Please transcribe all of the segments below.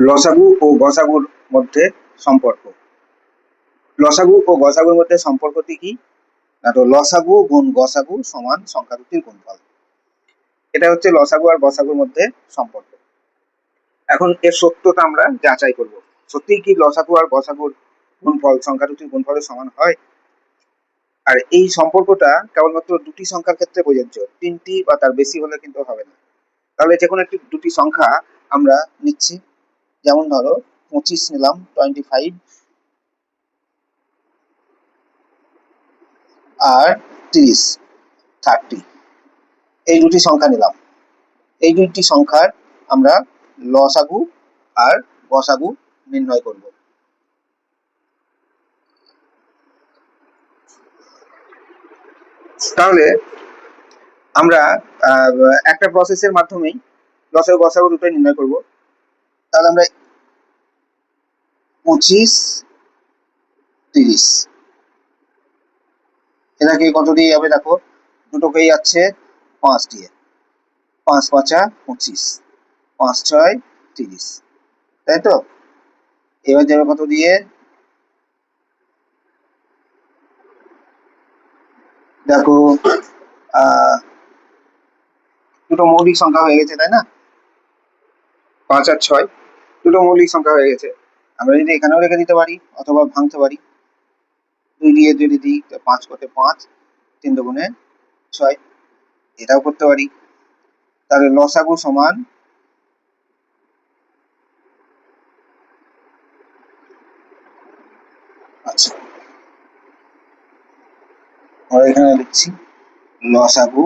লসাগু ও গসাগুর মধ্যে সম্পর্ক। লসাগু ও গসাগুর মধ্যে সম্পর্কটি কি? না, তো লসাগু গুণ গসাগু সমান সংখ্যা দুটির গুণফল। এটা হচ্ছে লসাগু আর গসাগুর মধ্যে সম্পর্ক। এখন এর সত্যতা আমরা যাচাই করব। সত্যি কি লসাগু আর গসাগুর গুণফল সংখ্যা দুটির গুণফলের সমান হয়? আর এই সম্পর্কটা কেবলমাত্র দুটি সংখ্যার ক্ষেত্রে প্রযোজ্য, তিনটি বা তার বেশি হলে কিন্তু হবে না। তাহলে যে কোনো একটি দুটি সংখ্যা আমরা নিচ্ছি, যেমন ধরো 25 নিলাম, 25 আর 30, 30, এই দুটি সংখ্যা নিলাম। এই দুইটি সংখ্যার আমরা লসাগু আর গসাগু নির্ণয় করব। তাহলে আমরা একটা প্রসেসের মাধ্যমেই লসাগু গসাগু দুটোই নির্ণয় করব। তাহলে আমরা 25, 30 এটাকে কত দিয়ে যাবে দেখো, দুটোকেই যাচ্ছে 5 দিয়ে, 5 5 25, 5 6 30, তাই তো? এবার যাবে কত দিয়ে, দেখো দুটো মৌলিক সংখ্যা হয়ে গেছে, তাই না? 5 আর 6 দুটো মৌলিক সংখ্যা হয়ে গেছে। আমরা যদি এখানেও রেখে দিতে পারি অথবা ভাঙতে পারি, 2 দিয়ে যদি দিই 5 করতে 5, 3 দুগুণে 6, এটাও করতে পারি। তাহলে লসাগু সমান আচ্ছা আমরা এখানে লিখছি লসাগু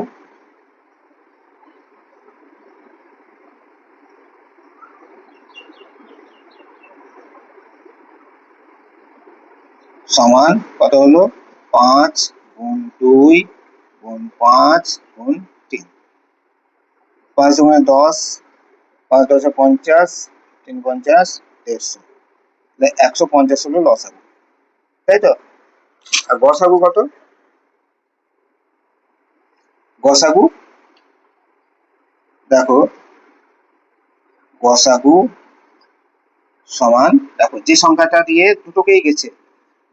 সমান কত হলো, 5 গুণ 2 গুণ 5 গুণ 3, 5 দুগুণে 10, 5 10 50, 3 50, 150, 150 হলো লসাগু, তাই তো? আর গসাগু কত? গসাগু দেখো, গসাগু সমান, দেখো যে সংখ্যাটা দিয়ে দুটোকেই গেছে,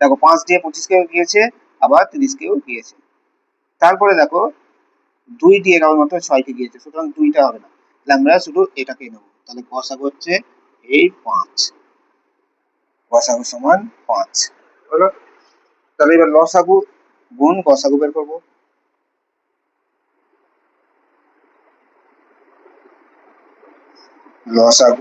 দেখো 5 দিয়ে 25 কেও গিয়েছে, আবার 30 কেও গিয়েছে। তারপরে দেখো 2 দিয়ে কেবলমাত্র 6 কে গিয়েছে, সুতরাং 2টা হবে না, তাহলে আমরা শুধু এটাকে নেবো। তাহলে গসাগু হচ্ছে এই 5, গসাগু সমান 5 হলো। তাহলে এবার লসাগু গুণ গসাগু বের করবো। লসাগু